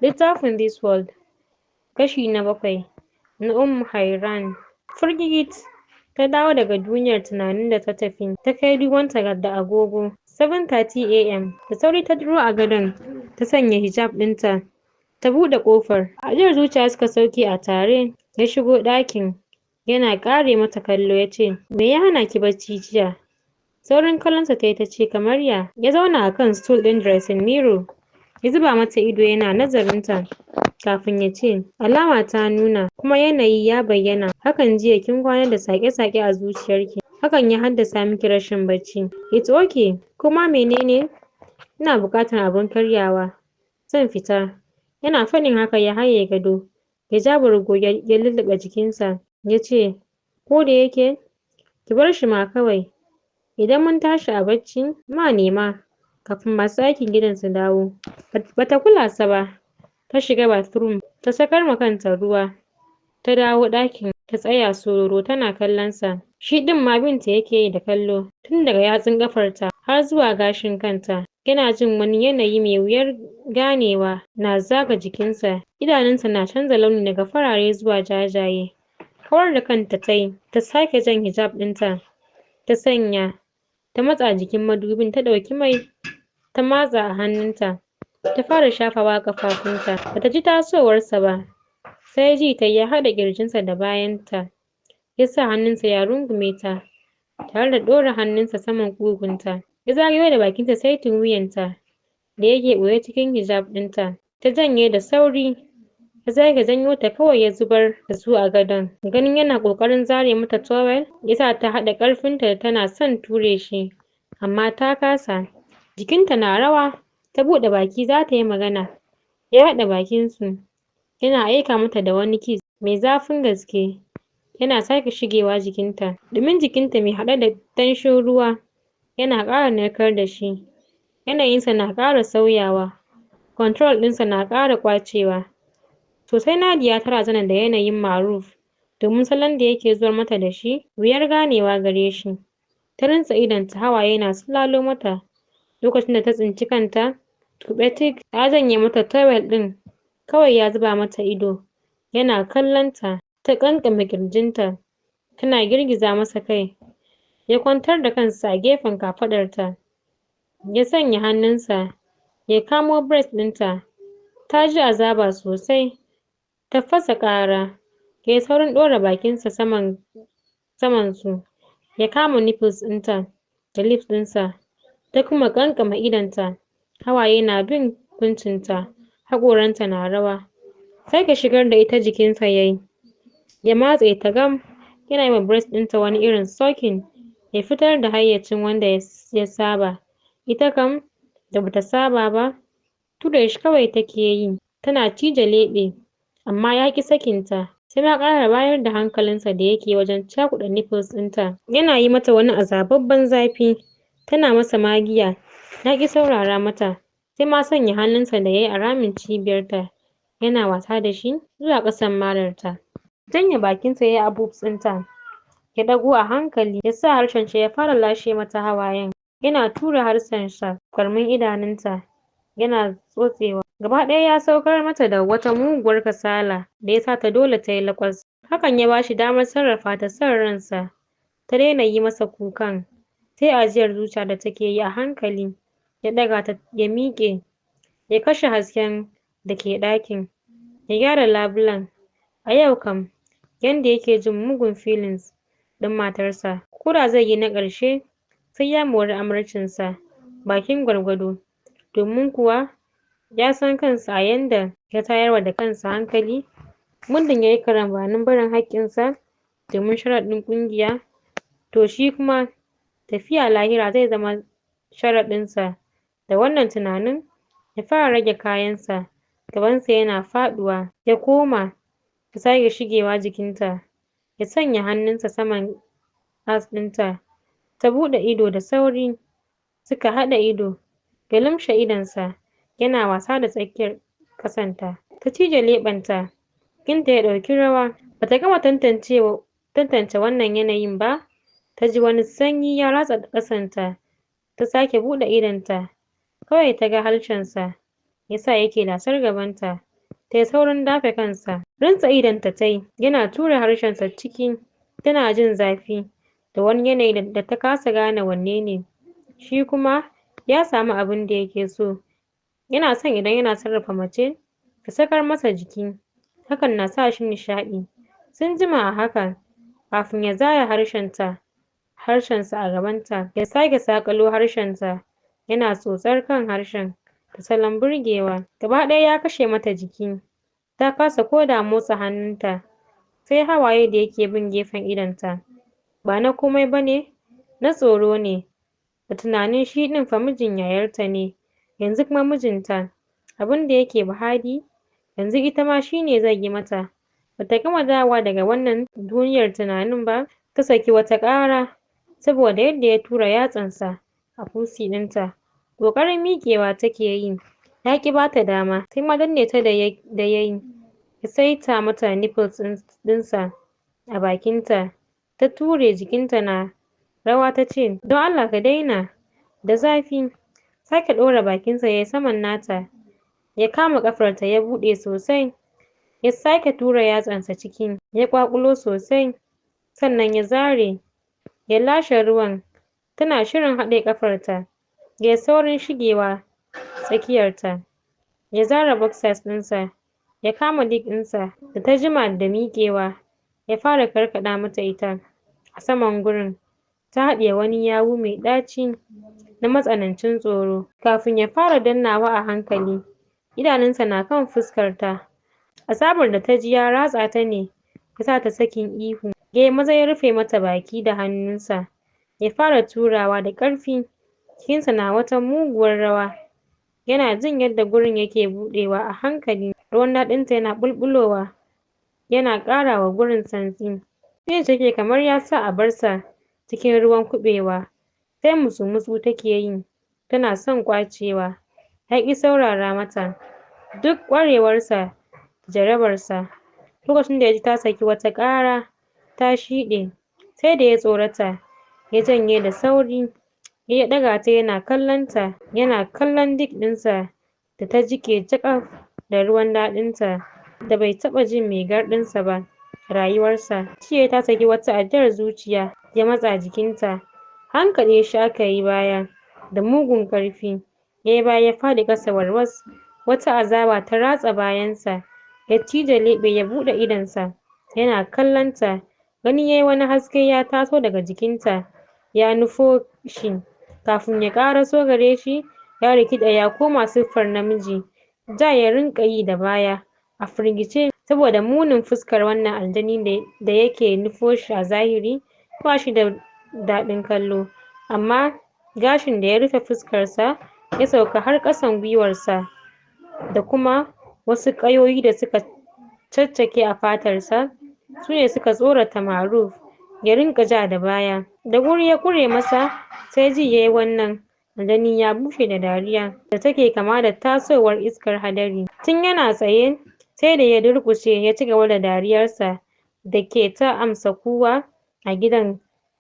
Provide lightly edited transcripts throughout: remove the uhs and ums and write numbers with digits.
Littafin This World, kashi na 7 na Hairan. Firgigit ta dawo daga duniyar tunanin da ta tafi, ta kai dubanta da agogo. 7:30 AM. Da sauri ta duro a gadon, ta sanya hijab ɗinta, ta buɗe ƙofar. Ajiyar zuciya suka sauke a tare. Ya shigo ɗakin, yana ƙare mata kallo ya ce, me ya hana ki bacci jiya? Saurin kallonsa ta yi ta ce, kamar ya? Ya zauna a kan stool ɗin dressing mirror, ya zuba mata ido yana nazarinta, kafin ya ce, alama ta nuna, kuma yanayi ya bayyana, hakan jiya kin kwana da saƙe-saƙe a zuciyarki, hakan ya haddasa miki rashin bacci. It's okay, kuma menene? Ina buƙatar abin karyawa, zan fita. Yana faɗin haka ya haye gado, ya ja bargo ya lulluɓe jikinsa, ya ce, ko da yake, ki bar shi ma kawai. Idan mun tashi a bacci, ma nema, kafin masu aikin gidan su dawo. Bata kula sa ba, ta shiga bathroom, ta sakar ma kanta ruwa, ta dawo ɗakin, ta tsaya sororo tana kallon sa. Shi ɗin ma binta yake yi da kallo, tun daga yatsun ƙafarta har zuwa gashin kanta. Yana jin wani yanayi mai wuyar ganewa na zaga jikinsa, idanunsa na canza launi daga farare zuwa jajaye. Kawar da kanta tayi, ta sake jan hijab ɗinta, ta sanya, ta matsa jikin madubin, ta ɗauki mai, ta matsa a hannunta, ta fara shafawa a ƙafafunta. Bata ji tasowarsa ba, sai ji tayi ya haɗa ƙirjinsa da bayanta, ya sa hannunsa ya rungume ta, tare da ɗora hannunsa saman ƙugunta. Ya zagayo da bakinta saitin wuyanta, da yake ɓoye cikin hijab ɗinta. Ta janye da sauri, ya sake janyo ta kawai ya zubar da su a gadon. Ganin yana ƙoƙarin zare mata towel, ya sa ta haɗa ƙarfinta tana son ture shi, amma ta kasa. Jikinta na rawa, ta buɗe baki za ta yi magana. Ya haɗa bakinsu, yana aika mata da wani kiss mai zafin gaske, yana sake shigewa jikinta. Ɗumin jikinta mai haɗe da danshin ruwa yana ƙara narkar da shi. Yanayinsa na ƙara sauyawa, control ɗinsa na ƙara ƙwacewa. Sosai Nadiya ta razana da yanayin Maruf, domin salon da yake zuwar mata da shi wuyar ganewa gare shi. Ta rintsa idonta, hawaye na silalo mata lokacin da ta tsinci kanta tuɓe tik, ya janye mata towel ɗin, kawai ya zuba mata ido, yana kallonta. Ta ƙanƙame ƙirjinta, tana girgiza masa kai. Ya kwantar da kansa a gefen kafaɗarta, ya sanya hannunsa ya kamo breast ɗinta. Ta ji azaba sosai, ta fasa ƙara. Ya yi saurin ɗora bakinsa saman su, ya kama nipples ɗinta da lips ɗinsa, ta kuma ƙanƙame idonta. Hawaye na bin kuncinta, haƙoranta na rawa. Sake shigar da ita jikinsa yayi, ya matse ta gam, yana yi wa breast ɗinta wani irin sucking, ya fitar da hayyacin wanda ya saba. Ita kam, da bata saba ba, ture shi kawai take yi, tana cije leɓe, amma ya ƙi sakinta. Sai ma ƙara bayar da hankalinsa da yake wajen cakuɗa nipples ɗinta. Yana yi mata wani azababben zafi, tana masa magiya, ya ƙi saurara mata. Sai ma sanya hannunsa da yayi a ramin cibiyarta, yana wasa da shi zuwa ƙasan mararta. Janye bakinsa yayi a boobs ɗinta, ya ɗago a hankali, ya sa harshensa ya fara lashe mata hawayen. Yana tura harshensa ƙwarmin idanunta, yana tsotsewa. Gaba ɗaya ya saukar mata da wata muguwar kasala da ya sa ta dole ta yi laƙwas. Hakan ya bashi damar sarrafa ta son ransa. Ta daina yi masa kukan, sai ajiyar zuciya da take yi a hankali. Ya ɗaga ta, ya miƙe, ya kashe hasken da ke ɗakin, ya gyara labulen. A yau kam, yanda yake jin mugun feelings ɗin matarsa, ko da zai yi na ƙarshe, sai ya mori amarcinsa bakin gwargwado, domin kuwa ya san kansa a yanda ya tayarwa da kansa hankali. Muddin yayi karambanin barin haƙƙinsa domin sharaɗin ƙungiya, to shi kuma tafiya lahira zai zama sharaɗinsa. Da wannan tunanin, ya fara rage kayansa, gabansa yana faɗuwa. Ya koma, ya sake shigewa jikinta, ya sanya hannunsa saman ass ɗinta. Ta buɗe ido da sauri, suka haɗa ido. Ya lumshe idonsa, yana wasa da tsakiyar ƙasanta. Ta cije leɓenta, jikinta ya ɗauki rawa. Bata gama tantance wannan yanayin ba, ta ji wani sanyi ya ratsa ƙasanta. Ta sake buɗe idonta, kawai ta ga harshensa ya sa yake lasar gabanta. tayi saurin dafe kansa. Rintsa idonta tayi, yana tura harshensa ciki, tana jin zafi da wani yanayi da ta kasa gane wanne ne. Shi kuma ya samu abinda yake so. Yana son idan yana sarrafa mace ta sakar masa jiki, hakan na sa shi nishaɗi. Sun jima a hakan kafin ya zare harshensa a gabanta, ya sake saƙalo harshensa yana tsotsar kan harshen da salon burgewa. Gaba ɗaya ya kashe mata jiki, ta kasa ko da motsa hannunta, sai hawaye da yake bin gefen idonta. Ba na komai bane, na tsoro ne, da tunanin shi ɗin fa mijin yayarta ne, yanzu kuma mijinta. Abinda yake bahadi, yanzu ita ma shine zai yi mata. Bata gama dawowa daga wannan duniyar tunanin ba, ta saki wata ƙara saboda yadda ya tura yatsansa a fusi ɗinta. Ƙoƙarin miƙewa take yi, ya ƙi bata dama, sai ma danne ta da yayi, ya saita mata nipples ɗinsa a bakinta, ta ture, jikinta na rawa, tace don Allah ka daina, da zafi. Sake ɗora bakinsa yayi saman nata, ya kama ƙafarta ya buɗe sosai, ya sake tura yatsansa ciki, ya ƙwaƙulo sosai, sannan ya zare, ya lashe ruwan. Tana shirin haɗe ƙafarta, yayi saurin shigewa tsakiyarta, ya zare boxers ɗinsa, ya kama leg ɗinsa da ta jima da miƙewa, ya fara karkaɗa mata ita a saman gurin. Ta haɗiye wani yawu mai ɗaci na matsanancin tsoro, kafin ya fara dannawa a hankali. Idanunsa na kan fuskarta. Azabar da taji ya ratsa ta ne ya sa ta sakin ihu. Yayi maza ya rufe mata baki da hannunsa, ya fara turawa da ƙarfi, jikinsa na wata muguwar rawa. Yana jin yadda gurin yake buɗewa a hankali, ruwan daɗinta yana ɓulɓulowa, yana ƙarawa gurin santsi. Ji take kamar ya sa a barsa cikin ruwan kuɓewa, sai mutsu-mutsu take yi, tana son ƙwacewa. Ya ƙi saurara mata, duk ƙwarewarsa da jarabarsa. Lokacin da ya ji ta saki wata ƙara ta shiɗe, sai da ya tsorata, ya janye da sauri, ya ɗaga ta yana kallonta, yana kallon dick ɗinsa da ta jiƙe jaƙaf da ruwan daɗinta da bai taɓa jin mai garɗinsa ba a rayuwarsa. Ji ta saki wata ajiyar zuciya, ya matsa jikinta, hankaɗe shi aka yi baya da mugun ƙarfi. Yayi baya ya faɗi ƙasa warwas, wata azaba ta ratsa bayansa. Ya cije leɓe, ya buɗe idonsa, yana kallonta. Gani yayi wani haske ya taso daga jikinta, ya nufo shi. Kafin ya ƙaraso gare shi, ya rikiɗe ya koma siffar namiji. Ja ya rinƙa yi da baya a firgice, saboda munin fuskar wannan aljani da yake nufo shi a zahiri ba shi da daɗin kallo. Amma gashin da ya rufe fuskarsa ya sauka har ƙasan gwiwarsa, da kuma wasu ƙayoyi da suka caccake a fatarsa, sune suka tsorata Maruf. Ya rinƙa ja da baya, da wuri ya ƙure masa, sai ji yayi wannan aljani ya bushe da dariya da take kama da tasowar iskar hadari. Tun yana tsaye, sai da ya durƙushe ya cigaba da dariyarsa da ke ta amsa kuwa a gidan.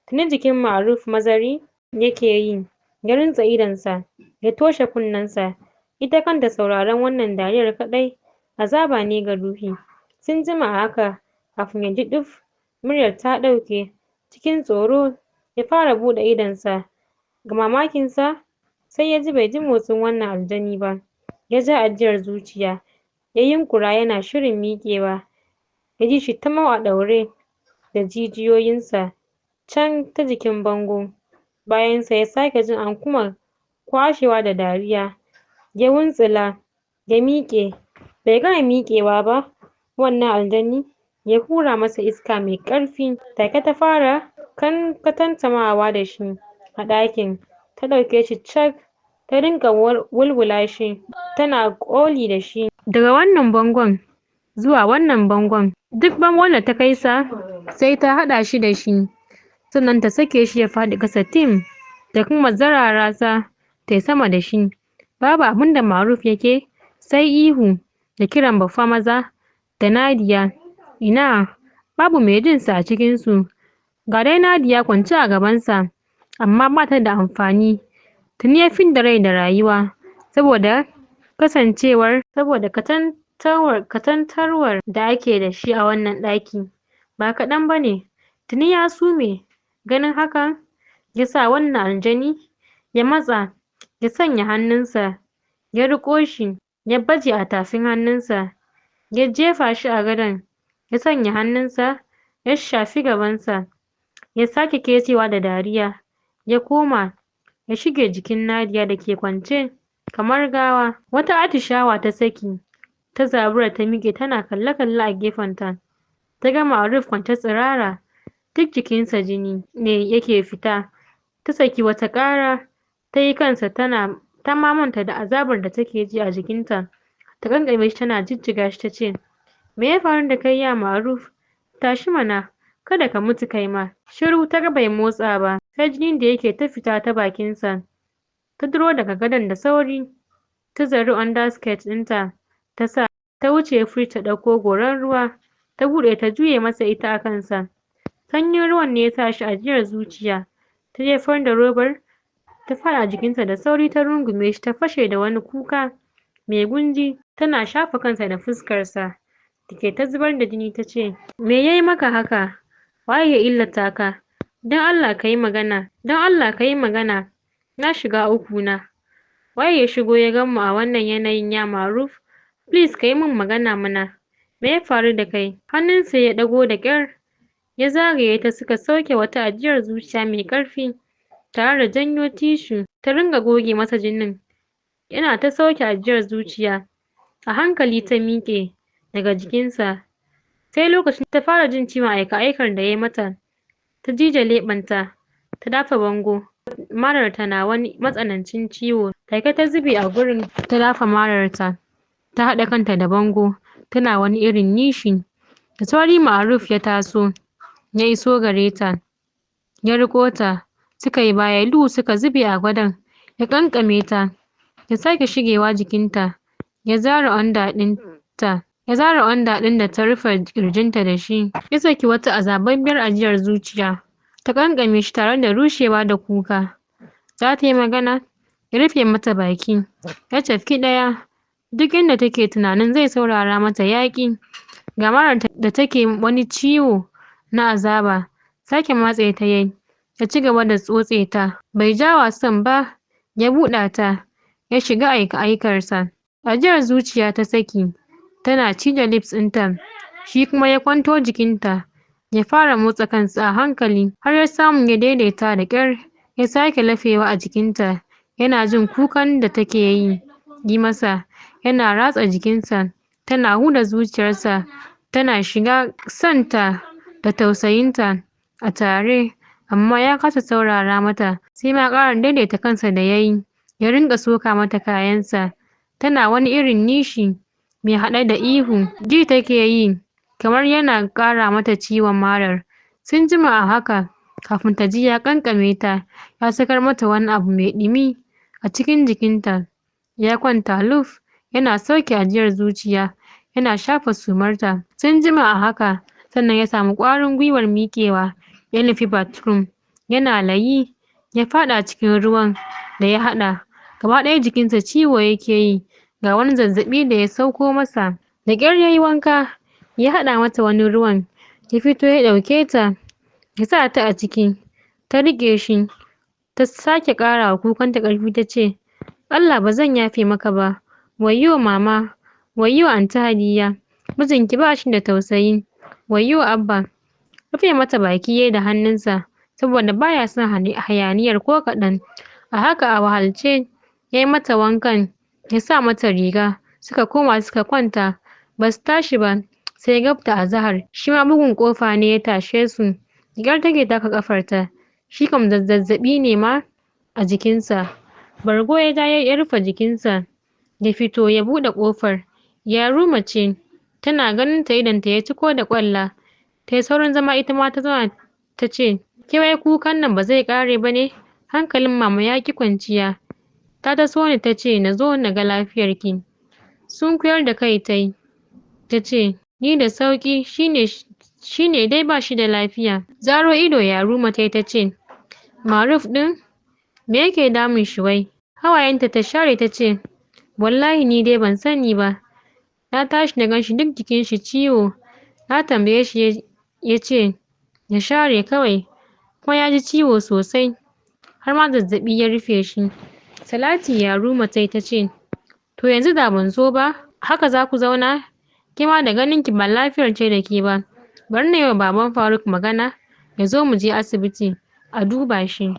Tuni jikin Maruf mazari yake yi, ya rintsa idonsa, ya toshe kunnensa. Ita kanta sauraron wannan dariyar kaɗai azaba ne ga ruhi. Sun jima a haka kafin ya ji ɗuf, muryar ta ɗauke. Cikin tsoro ya fara buɗe idonsa, ga mamakinsa sai ya ji bai ji motsin wannan aljani ba. Ya ja ajiyar zuciya, ya yunƙura yana shirin miƙewa, ya ji shi tamau a ɗaure da jijiyoyinsa can ta jikin bango. Bayansa ya sake jin an kuma kwashewa da dariya. Ya wuntsila, ya miƙe. Bai gama miƙewa ba, wannan aljani ya hura masa iska mai ƙarfi. Take ta fara katantamawa da shi a ɗakin. Ta ɗauke shi cak, ta rinƙa wulwula shi, tana ƙoli da shi daga wannan bangon zuwa wannan bangon. Duk bangon da ta kai sa sai ta haɗa shi da shi, sannan ta sake shi ya faɗi ƙasa tim, ta kuma zarara sa tayi sama da shi. Babu abinda Maruf yake sai ihu da kiran baffa maza da Nadiya. Ina, babu mai jin sa a cikinsu. Ga dai Nadiya kwance a gabansa, amma bata da amfani. Tuni ya fidda rai da rayuwa saboda katantarwar da ake da shi a wannan ɗaki ba kaɗan bane. Tuni ya sume. Ganin hakan yasa wannan aljani ya matsa ya sanya hannunsa ya riƙo shi ya baje a tafin hannunsa ya jefa shi a gadon ya sanya hannunsa ya shafi gabansa ya sake kecewa da dariya ya koma ya shige jikin Nadiya da ke kwance kamar gawa. Wata atishawa ta saki ta zabura ta miƙe tana kalle-kalle a gefenta ta ga Ma'aruf kwance tsirara duk jikinsa jini ne yake fita. Ta saki wata ƙara tayi kansa ta ma manta da azabar da take ji a jikinta. Ta ƙanƙame shi tana jijjiga shi tace, me ya faru da kai ya Ma'aruf? Tashi mana, kada ka mutu kai ma. Shiru ta ga bai motsa ba, sai jinin da yake ta fita ta bakinsa. Ta duro daga gadon da sauri, ta zari underskirt ɗinta, ta sa, ta wuce fridge ta ɗauko goran ruwa, ta buɗe ta juye masa ita a kansa. Sanyin ruwan ne ya sa shi ajiyar zuciya. Ta jefar da robar, ta faɗa jikinsa da sauri ta rungume shi ta fashe da wani kuka mai gunji tana shafa kansa da fuskarsa da ke ta zubar da jini ta ce, me yayi maka haka? Waye ya illata ka? Don Allah ka yi magana, don Allah ka yi magana. Na shiga uku na. Waye ya shigo ya gan mu a wannan yanayin ya Ma'aruf? Please ka yi min magana mana. Me ya faru da kai? Hannunsa ya ɗago da ƙyar ya zagaye ta suka sauke wata ajiyar zuciya mai ƙarfi tare da janyo tishu ta ringa goge masa jinin. Yana ta sauke ajiyar zuciya. A hankali ta miƙe daga jikinsa. Sai lokacin ta fara jin ciwon aika-aikar da ya mata. Ta cije leɓenta, ta dafa bango. Mararta na wani matsanancin ciwo. Take ta zube a gurin ta dafa mararta. Ta haɗa kanta da bango, tana wani irin nishi. Da sauri Ma'aruf ya taso, ya iso gare ta, ya riƙo ta, suka yi baya lu suka zube a gadon, ya ƙanƙame ta, ya sake shigewa jikinta, ya zare under ɗinta, ya zare under ɗin da ta rufe ƙirjinta da shi, ya saki wata azababbiyar ajiyar zuciya, ta ƙanƙame shi tare da rushewa da kuka. Za ta yi magana, ya rufe mata baki, ya cafki ɗaya, duk inda take tunanin zai saurara mata yaƙi. Ga mararta da take wani ciwo na azaba, sake matse ta yayi, ya ci gaba da tsotse ta. Bai ja wasan ba, ya buɗa ta, ya shiga aika-aikarsa. Ajiyar zuciya ta saki, tana cije lips ɗinta, shi kuma ya kwanto jikinta, ya fara motsa kansa a hankali har ya samu ya daidaita da ƙyar, ya sake lafewa a jikinta, yana jin kukan da take yi masa, yana ratsa jikinsa, tana huda zuciyarsa, tana shiga sonta da tausayinta a tare, amma ya kasa saurara mata, sai ma ƙara daidaita kansa da yayi, ya rinƙa soka mata kayansa, tana wani irin nishi mai haɗe da ihu, ji take yi kamar yana ƙara mata ciwon marar. Sun jima a haka kafin ta ji ya ƙanƙame ta, ya sakar mata wani abu mai ɗumi a cikin jikinta, ya kwanta luf, yana sauke ajiyar zuciya, yana shafa sumarta. Sun jima a haka, sannan ya samu ƙwarin gwiwar miƙewa, ya nufi bathroom, yana layi, ya faɗa cikin ruwan da ya haɗa. Gaba ɗaya jikinsa ciwo yake yi, ga wani zazzaɓi da ya sauko masa. Da ƙyar yayi wanka, ya haɗa mata wani ruwan, ya fito ya ɗauke ta, ya sa ta a ciki, ta riƙe shi, ta sake ƙara wa kukanta ƙarfi ta ce, Allah ba zan yafe maka ba, wayyo mama, wayyo anty Hadiya, mijinki ba shi da tausayi, wayyo Abba. Rufe mata baki yayi da hannunsa, saboda baya son hayaniyar ko kaɗan. A haka a wahalce, yayi mata wankan, ya sa mata riga, suka koma suka kwanta, basu tashi ba sai gab da azahar. Shi ma bugun ƙofa ne ya tashe su, da ƙyar take taka ƙafarta, shi kam da zazzaɓi ne ma a jikinsa. Bargo ya ja ya rufe jikinsa, ya fito ya buɗe ƙofar. Yaruma ce, tana ganin ta idonta ya ciko da ƙwalla, tayi saurin zama ita ma ta zauna ta ce, ke wai kukan nan ba zai ƙare ba ne? Hankalin mama ya ƙi kwanciya. Ta taso ni ta ce na zo na ga lafiyarki. Sunkuyar da kai tayi, ta ce, ni da sauƙi, shine dai ba shi da lafiya. Zaro ido Yaruma tayi ta ce, Ma'aruf ɗin? Me yake damun shi wai? Hawayenta ta share ta ce, wallahi ni dai ban sani ba. Na tashi na ganshi duk jikin shi ciwo. Na tambaye shi ya ce ya share kawai, kuma ya ji ciwo sosai har ma zazzaɓi ya rufe shi. Salati Yaruma ta ce, to yanzu da ban zo ba haka za ku zauna? Ke ma da ganin ki ba lafiyar ce da ke ba. Bari na yi wa baban Faruk magana ya zo mu je asibiti a duba shi.